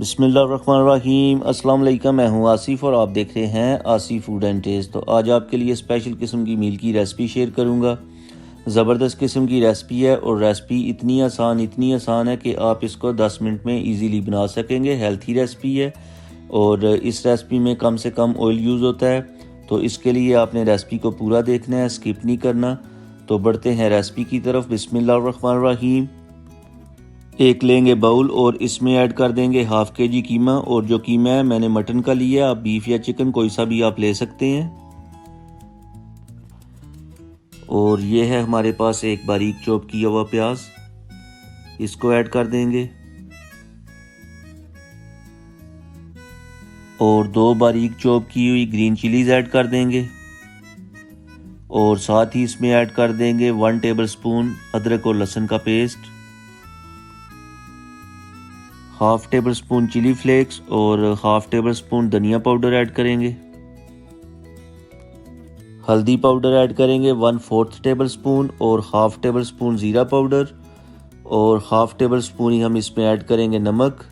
बिस्मिल्लाहिर्रहमानिर्रहीम। अस्सलाम वालेकुम। मैं हूं आसिफ और आप देख रहे हैं आसिफ फूड एंड टेस्ट। तो आज आपके लिए स्पेशल किस्म की मील की रेसिपी शेयर करूंगा। ज़बरदस्त किस्म की रेसिपी है और रेसिपी इतनी आसान है कि आप इसको 10 मिनट में इजीली बना सकेंगे। हेल्थी रेसिपी है और इस रेसिपी में कम से कम ऑयल यूज़ होता है। तो इसके लिए आपने रेसिपी को पूरा देखना है, स्किप नहीं करना। तो बढ़ते हैं रेसिपी की तरफ। बिस्मिल्लाहिर्रहमानिर्रहीम। एक लेंगे बाउल और इसमें ऐड कर देंगे हाफ के जी कीमा। और जो कीमा है मैंने मटन का लिया, आप बीफ या चिकन कोई सा भी आप ले सकते हैं। और ये है हमारे पास एक बारीक चॉप किया हुआ प्याज, इसको ऐड कर देंगे। और 2 बारीक चॉप की हुई ग्रीन चिलीज ऐड कर देंगे। और साथ ही इसमें ऐड कर देंगे 1 टेबलस्पून अदरक और लहसुन का paste, half tablespoon chili flakes और हाफ टेबल स्पून धनिया पाउडर ऐड करेंगे। हल्दी पाउडर ऐड करेंगे 1/4 टेबल स्पून और हाफ टेबल स्पून ज़ीरा पाउडर। और हाफ टेबल स्पून ही हम इसमें ऐड करेंगे नमक।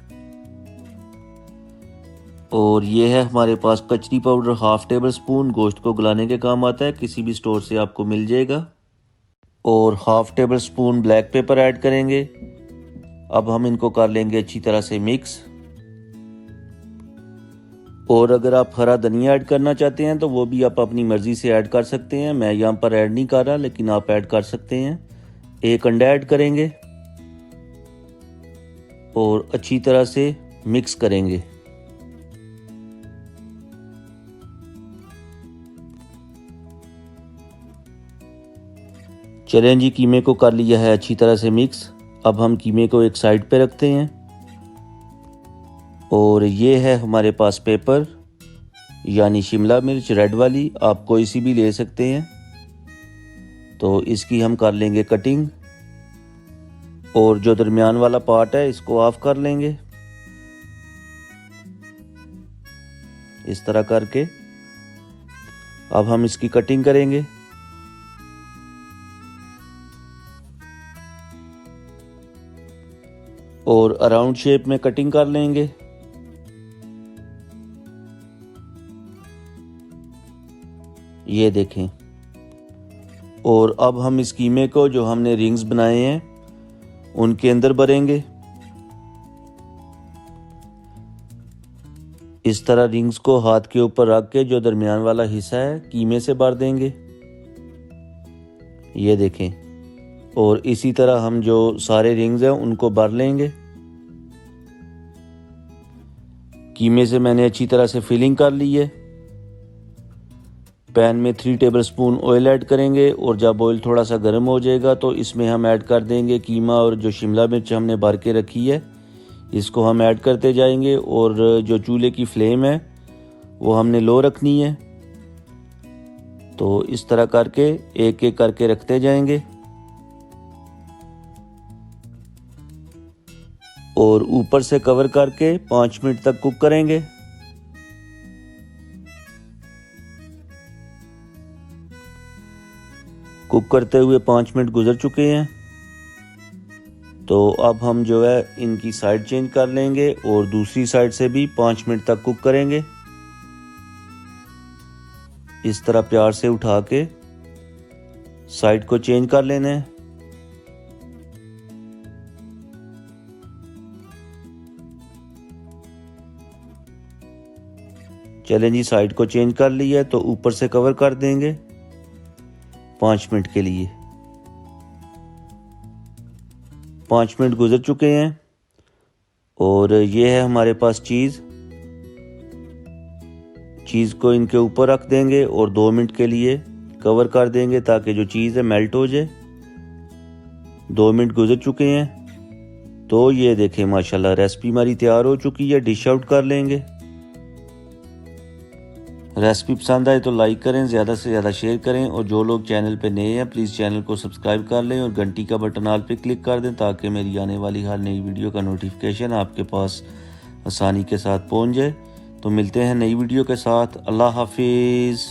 और ये है हमारे पास कचरी पाउडर हाफ टेबल स्पून, गोश्त को गलाने के काम आता है, किसी भी स्टोर से आपको मिल जाएगा। और half table spoon black pepper add करेंगे। अब हम इनको कर लेंगे अच्छी तरह से मिक्स। और अगर आप हरा धनिया ऐड करना चाहते हैं तो वो भी आप अपनी मर्ज़ी से ऐड कर सकते हैं। मैं यहाँ पर ऐड नहीं कर रहा, लेकिन आप ऐड कर सकते हैं। एक अंडा ऐड करेंगे और अच्छी तरह से मिक्स करेंगे। चलें जी, कीमे को कर लिया है अच्छी तरह से मिक्स। अब हम कीमे को एक साइड पे रखते हैं। और ये है हमारे पास पेपर, यानी शिमला मिर्च रेड वाली, आप कोई सी भी ले सकते हैं। तो इसकी हम कर लेंगे कटिंग। और जो दरमियान वाला पार्ट है इसको ऑफ कर लेंगे इस तरह करके। अब हम इसकी कटिंग करेंगे। और अराउंड शेप में कटिंग कर लेंगे। ये देखें। और अब हम इस कीमे को, जो हमने रिंग्स बनाए हैं, उनके अंदर भरेंगे। इस तरह रिंग्स को हाथ के ऊपर रख के जो दरमियान वाला हिस्सा है कीमे से भर देंगे। ये देखें। और इसी तरह हम जो सारे रिंग्स हैं उनको भर लेंगे। कीमे से मैंने अच्छी तरह से फिलिंग कर ली है। पैन में 3 टेबलस्पून ऑयल ऐड करेंगे। और जब ऑयल थोड़ा सा गर्म हो जाएगा तो इसमें हम ऐड कर देंगे कीमा और जो शिमला मिर्च हमने भर के रखी है, इसको हम ऐड करते जाएंगे। और जो चूल्हे की फ्लेम है वो हमने लो रखनी है। तो इस तरह करके एक एक करके रखते जाएंगे। और ऊपर से कवर करके 5 मिनट तक कुक करेंगे। कुक करते हुए 5 मिनट गुजर चुके हैं। तो अब हम जो है इनकी साइड चेंज कर लेंगे और दूसरी साइड से भी 5 मिनट तक कुक करेंगे। इस तरह प्यार से उठा के साइड को चेंज कर लेना है। चलें जी, साइड को चेंज कर लिया तो ऊपर से कवर कर देंगे 5 मिनट के लिए। 5 मिनट गुजर चुके हैं। और ये है हमारे पास चीज़ को इनके ऊपर रख देंगे और 2 मिनट के लिए कवर कर देंगे ताकि जो चीज़ है मेल्ट हो जाए। 2 मिनट गुजर चुके हैं। तो ये देखें, माशाल्लाह रेसिपी हमारी तैयार हो चुकी है। डिश आउट कर लेंगे। रेसिपी पसंद आए तो लाइक करें, ज़्यादा से ज़्यादा शेयर करें। और जो लोग चैनल पे नए हैं प्लीज़ चैनल को सब्सक्राइब कर लें और घंटी का बटन ऑल पे क्लिक कर दें ताकि मेरी आने वाली हर नई वीडियो का नोटिफिकेशन आपके पास आसानी के साथ पहुंच जाए। तो मिलते हैं नई वीडियो के साथ। अल्लाह हाफिज़।